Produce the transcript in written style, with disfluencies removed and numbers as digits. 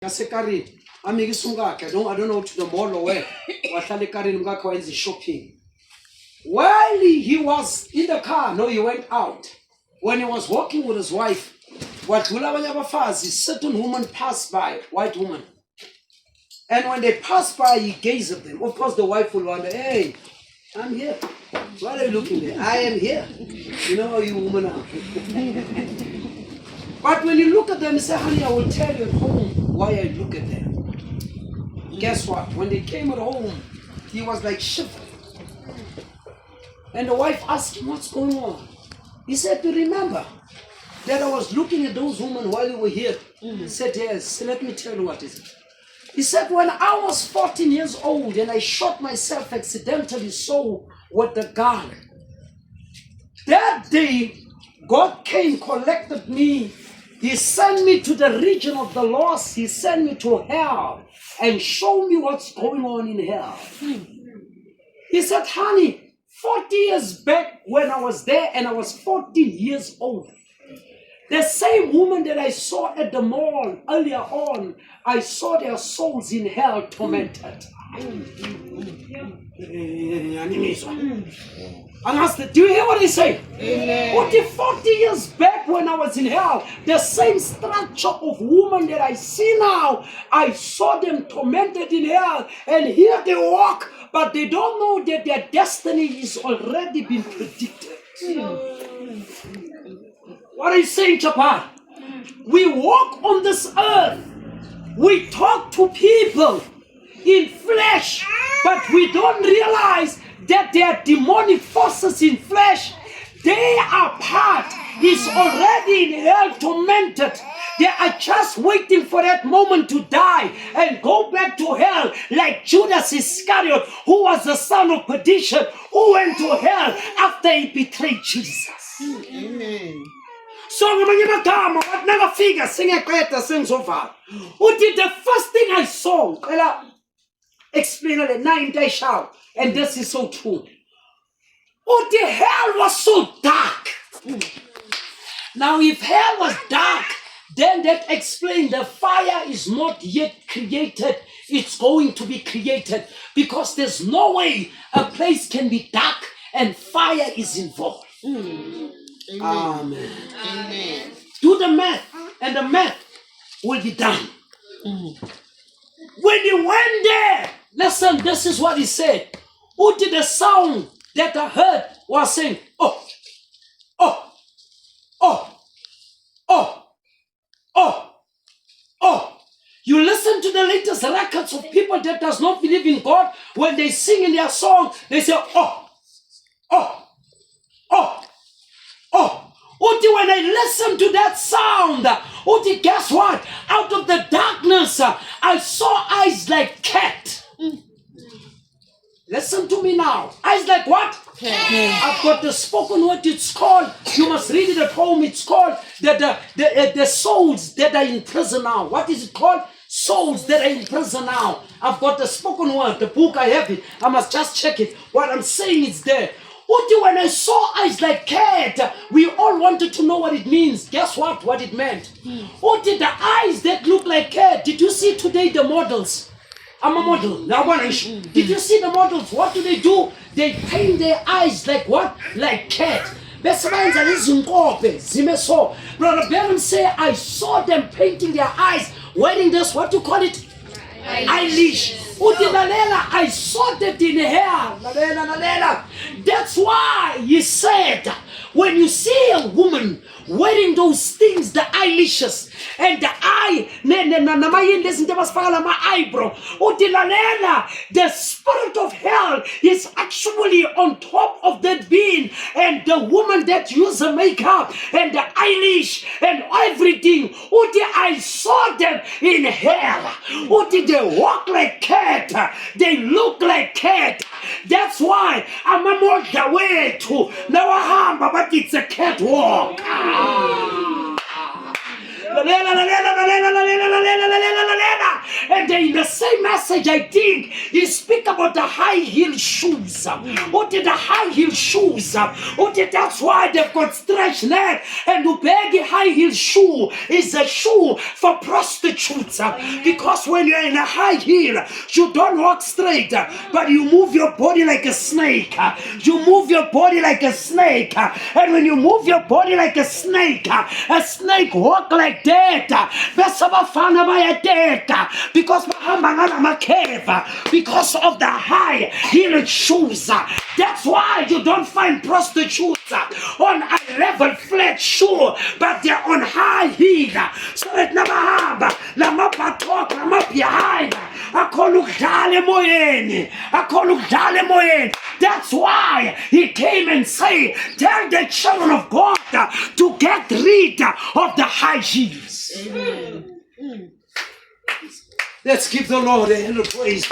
Ngasekareni amikisa umkakhe I don't know to the mall or where wahlala ekareni umkakhe wayenza shopping. While he was in the car, no, he went out. When he was walking with his wife, wadlula abanye abafazi, certain woman passed by, white woman. And when they passed by, he gazed at them. Of course, the wife will wonder, hey, I'm here. Why are you looking there? I am here. You know how you women are. But when you look at them, you say, honey, I will tell you at home why I look at them. Guess what? When they came at home, he was like shivering. And the wife asked him, what's going on? He said, do you remember that I was looking at those women while you were here? He said, yes. So let me tell you what is it. He said, when I was 14 years old and I shot myself accidentally so with the gun, that day, God came, collected me. He sent me to the region of the lost. He sent me to hell and showed me what's going on in hell. He said, honey, 40 years back when I was there and I was 14 years old, the same woman that I saw at the mall earlier on, I saw their souls in hell tormented. And I said, do you hear what he said? 40 years back when I was in hell, the same structure of woman that I see now, I saw them tormented in hell, and here they walk, but they don't know that their destiny is already been predicted. What are you saying, Chapa? We walk on this earth, we talk to people in flesh, but we don't realize that they are demonic forces in flesh. They are part, is already in hell tormented. They are just waiting for that moment to die and go back to hell, like Judas Iscariot, who was the son of perdition, who went to hell after he betrayed Jesus. Amen. So ngamanye amagama what never figure singeqeda sengizovala. Uthi the first thing I saw, ngicela explain le 9 day shout, and this is so true. Uthi hell was so dark. Now if hell was dark, then that explains the fire is not yet created. It's going to be created, because there's no way a place can be dark and fire is involved. Amen. Amen. Amen. Do the math, and the math will be done. When he went there, listen, this is what he said. Who did the sound that I heard was saying, oh, oh, oh, oh, oh, oh. You listen to the latest records of people that does not believe in God. When they sing in their song, they say, oh, oh, oh. Oh, Uti, when I listen to that sound, Uti, guess what? Out of the darkness, I saw eyes like cat. Listen to me now. Eyes like what? Cat. I've got the spoken word. It's called, you must read it at home. It's called the souls that are in prison now. What is it called? Souls that are in prison now. I've got the spoken word, the book, I have it. I must just check it. What I'm saying is there. When I saw eyes like cat, we all wanted to know what it means. Guess what? What it meant. The eyes that look like cat. Did you see today the models? I'm a model. Now, did you see the models? What do? They paint their eyes like what? Like cat. Brother Balaam say, I saw them painting their eyes, wearing this, what you call it? Eyelash. I saw that in hair. That's why he said, when you see a woman wearing those things, the eyelashes and the eyebrow, the spirit of hell is actually on top of that being, and the woman that uses the makeup and the eyelash and everything, I saw them in hell. They walk like cat, they look like cat. That's why I'm on the way to Nawahamba, but it's a catwalk. And in the same message, I think, he speak about the high heel shoes. What did the high heel shoes? What did that's why they've got stretched leg. And the baggy high heel shoe is a shoe for prostitutes. Because when you're in a high heel, you don't walk straight, but you move your body like a snake. You move your body like a snake. And when you move your body like a snake walk like that. Because because of the high heel shoes. That's why you don't find prostitutes on a level flat shoe, but they're on high heel. So it never have lama patok, lama behind. That's why he came and say, tell the children of God to get rid of the high heels. Amen. Let's give the Lord a hand of praise.